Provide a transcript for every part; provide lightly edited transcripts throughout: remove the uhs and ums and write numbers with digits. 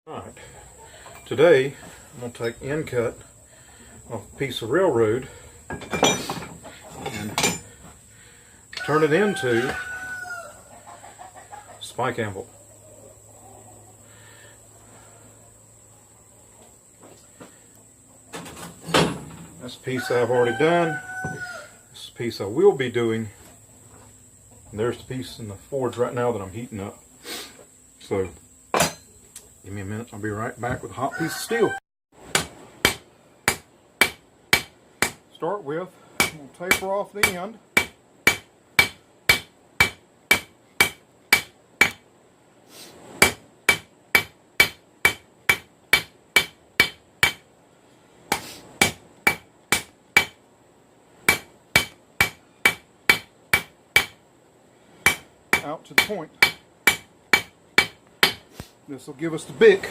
Alright, today I'm going to take end cut off a piece of railroad and turn it into spike anvil. That's a piece I've already done. This is a piece I will be doing. And there's the piece in the forge right now that I'm heating up. So give me a minute, I'll be right back with a hot piece of steel. Start with, I'm going to taper off the end. Out to the point. This will give us the bick.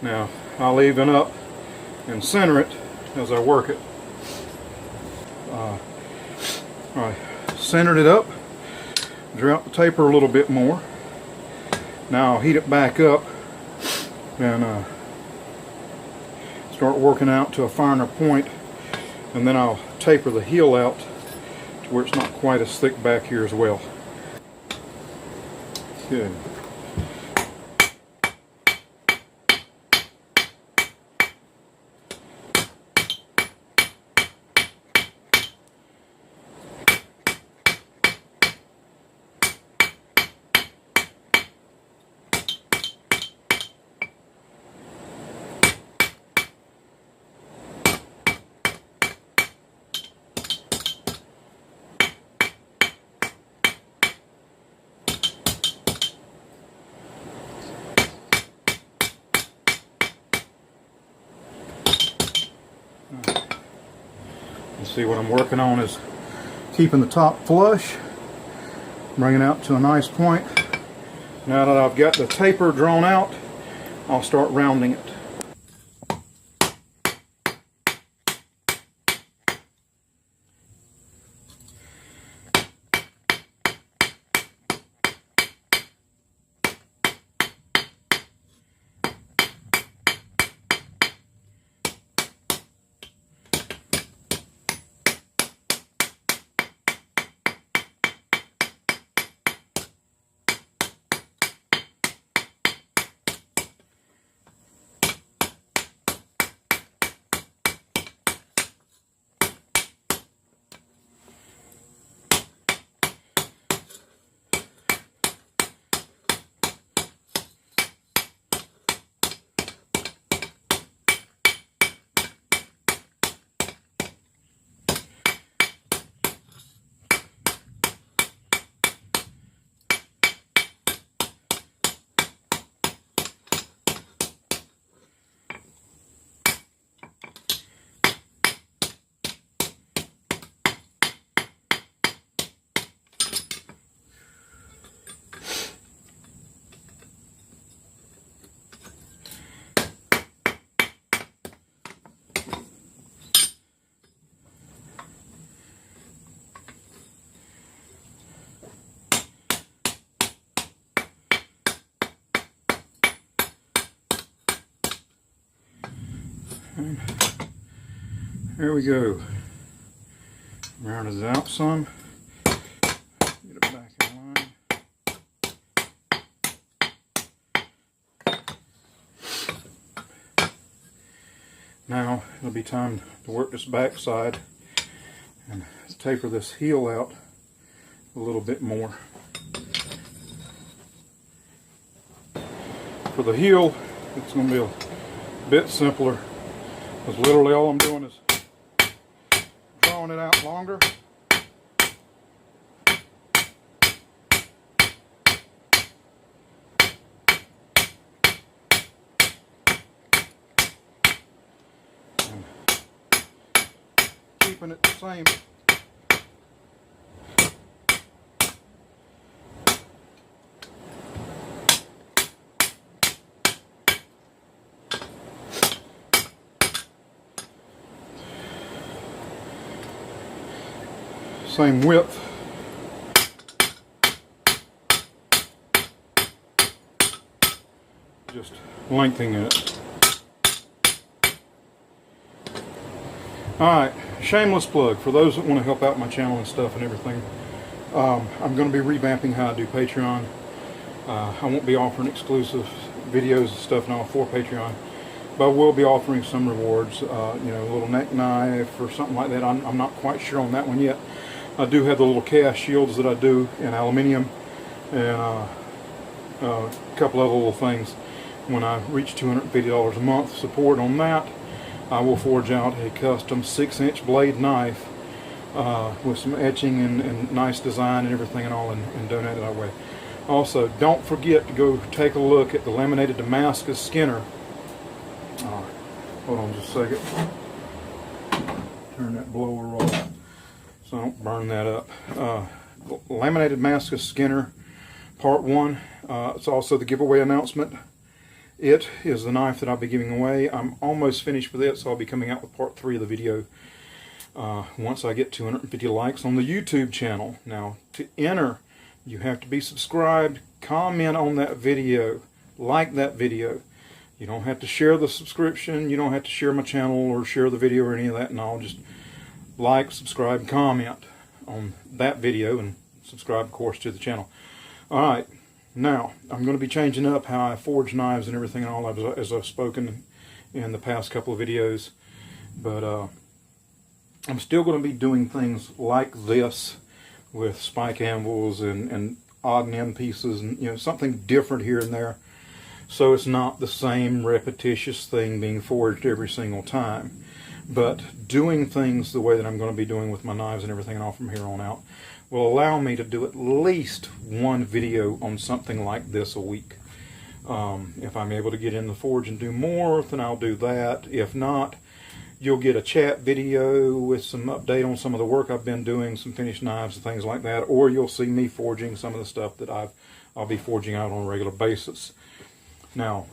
Now, I'll even up and center it as I work it. I centered it up, drew out the taper a little bit more. Now I'll heat it back up and start working out to a finer point, and then I'll taper the heel out to where it's not quite as thick back here as well. Good. See, what I'm working on is keeping the top flush, bringing it out to a nice point. Now that I've got the taper drawn out, I'll start rounding it. And there we go. Rounded it out some. Get it back in line. Now it'll be time to work this back side and taper this heel out a little bit more. For the heel, it's going to be a bit simpler, because literally all I'm doing is drawing it out longer. keeping it the same. Same width. Just lengthening it. Alright, shameless plug for those that want to help out my channel and stuff and everything. I'm going to be revamping how I do Patreon. I won't be offering exclusive videos and stuff now for Patreon, but I will be offering some rewards. You know, a little neck knife or something like that. I'm not quite sure on that one yet. I do have the little cast shields that I do in aluminium, and a couple other little things. When I reach $250 a month support on that, I will forge out a custom 6-inch blade knife with some etching and nice design and everything and all, and donate it that way. Also, don't forget to go take a look at the laminated Damascus Skinner. Hold on just a second. Turn that blower off so I don't burn that up. Laminated Damascus Skinner Part 1. It's also the giveaway announcement. It is the knife that I'll be giving away. I'm almost finished with it, so I'll be coming out with Part 3 of the video once I get 250 likes on the YouTube channel. Now, to enter, you have to be subscribed, comment on that video, like that video. You don't have to share the subscription, you don't have to share my channel or share the video or any of that, and I'll just like, subscribe, and comment on that video, and subscribe, of course, to the channel. Alright, now, I'm going to be changing up how I forge knives and everything and all, as I've spoken in the past couple of videos, but I'm still going to be doing things like this with spike anvils and odd and end pieces, and you know, something different here and there, so it's not the same repetitious thing being forged every single time. But doing things the way that I'm going to be doing with my knives and everything and all from here on out will allow me to do at least one video on something like this a week. If I'm able to get in the forge and do more, then I'll do that. If not, you'll get a chat video with some update on some of the work I've been doing, some finished knives and things like that, or you'll see me forging some of the stuff that I'll be forging out on a regular basis. Now,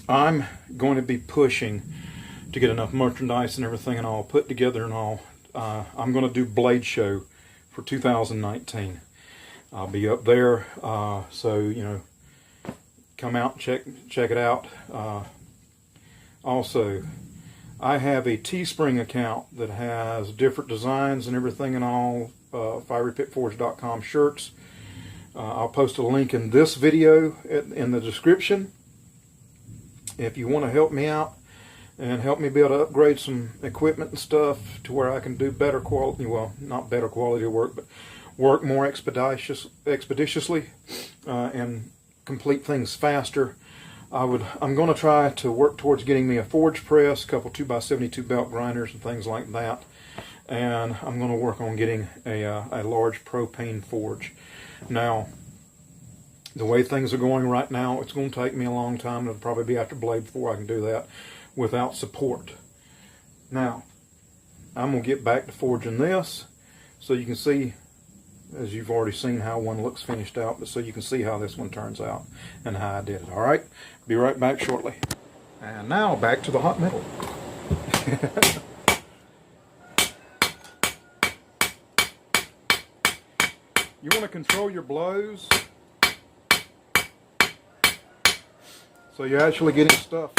I'm going to be pushing to get enough merchandise and everything and all put together and all. I'm going to do Blade Show for 2019. I'll be up there, so you know, come out and check it out. Also, I have a Teespring account that has different designs and everything and all, fierypitforge.com shirts. I'll post a link in this video in the description. If you want to help me out and help me be able to upgrade some equipment and stuff to where I can do better quality, well, not better quality of work, but work more expeditiously and complete things faster, I'm going to try to work towards getting me a forge press, a couple 2x72 belt grinders and things like that, and I'm going to work on getting a large propane forge. Now, the way things are going right now, it's going to take me a long time. It'll probably be after Blade before I can do that without support. Now, I'm going to get back to forging this so you can see, as you've already seen how one looks finished out, but so you can see how this one turns out and how I did it. Alright, be right back shortly. And now back to the hot metal. You want to control your blows so you're actually getting stuff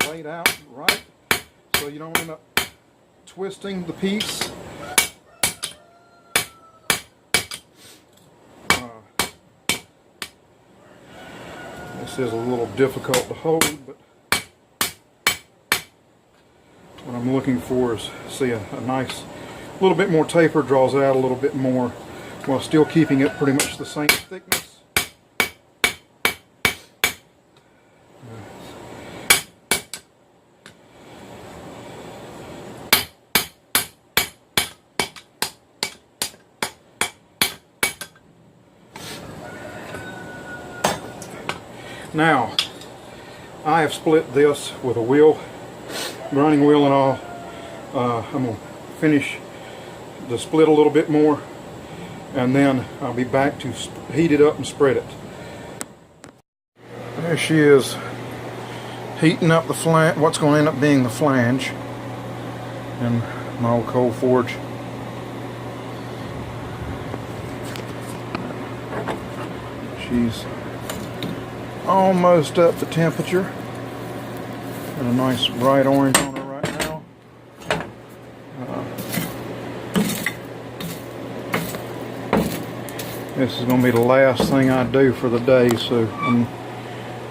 laid out right, so you don't end up twisting the piece. This is a little difficult to hold, but what I'm looking for is, see, a nice little bit more taper, draws it out a little bit more while still keeping it pretty much the same thickness. Now, I have split this with a wheel, grinding wheel and all. I'm going to finish the split a little bit more, and then I'll be back to heat it up and spread it. There she is, heating up the flange, what's going to end up being the flange in my old coal forge. She's almost up to temperature. Got a nice bright orange on her right now. This is going to be the last thing I do for the day, so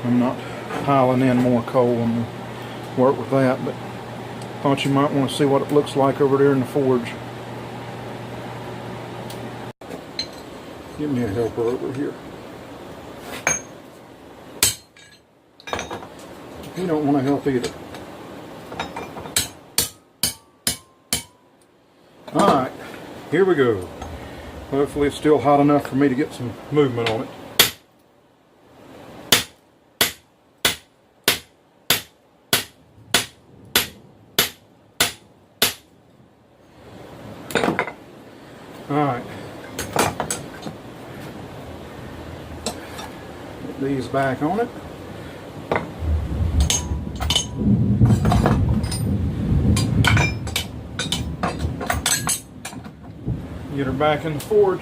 I'm not piling in more coal. I'm going to work with that, but thought you might want to see what it looks like over there in the forge. Give me a helper over here. You don't want to help either. Alright, here we go. Hopefully it's still hot enough for me to get some movement on it. Alright. Put these back on it. Get her back in the forge.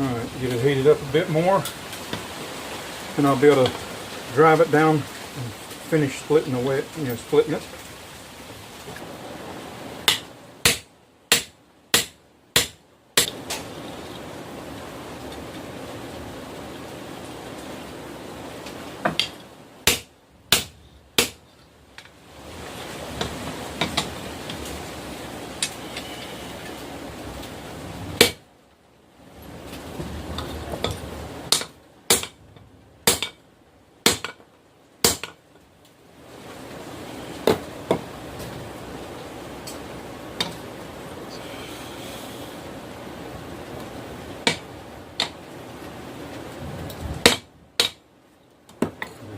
Alright, get it heated up a bit more, and I'll be able to drive it down and finish splitting splitting it.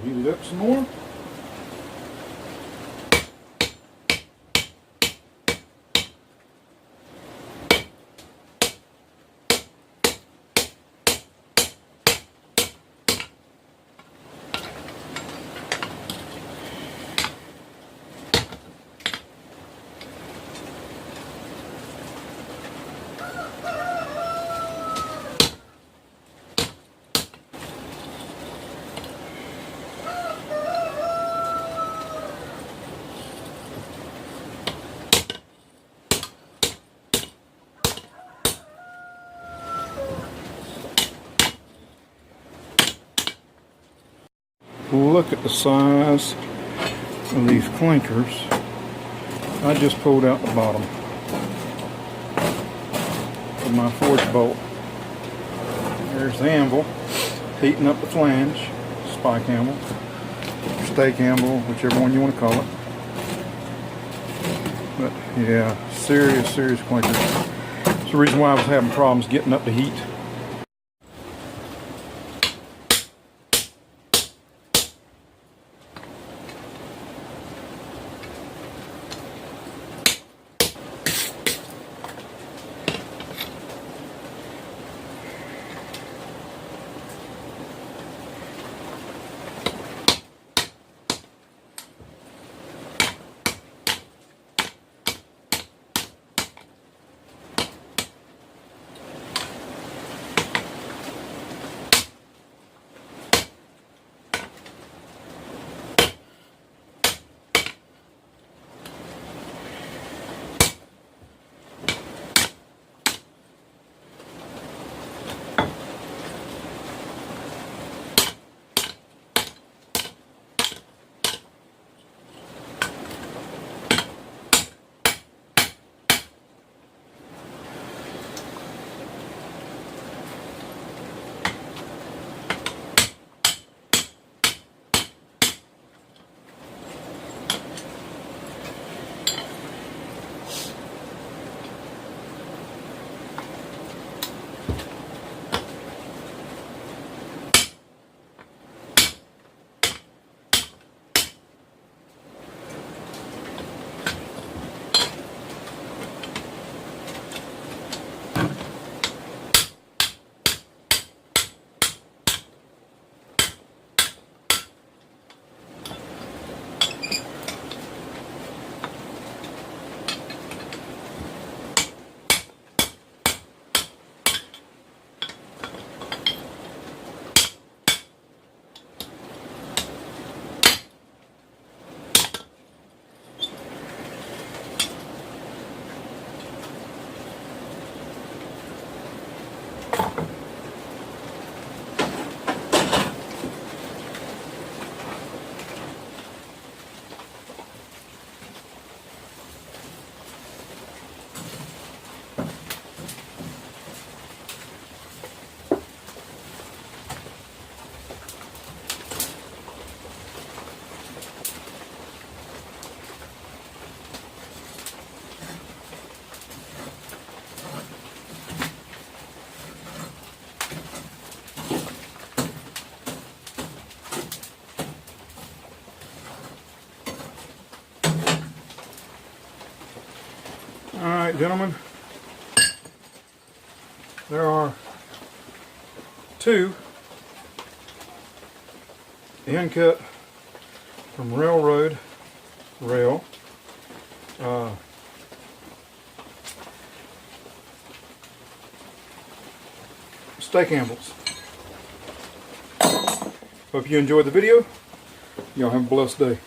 Heat it up some more. Look at the size of these clinkers. I just pulled out the bottom of my forge bolt. There's the anvil, heating up the flange, spike anvil, stake anvil, whichever one you want to call it. But yeah, serious clinkers. It's the reason why I was having problems getting up to heat. Alright, gentlemen, there are 2 end cut from railroad rail stake anvils. Hope you enjoyed the video. Y'all have a blessed day.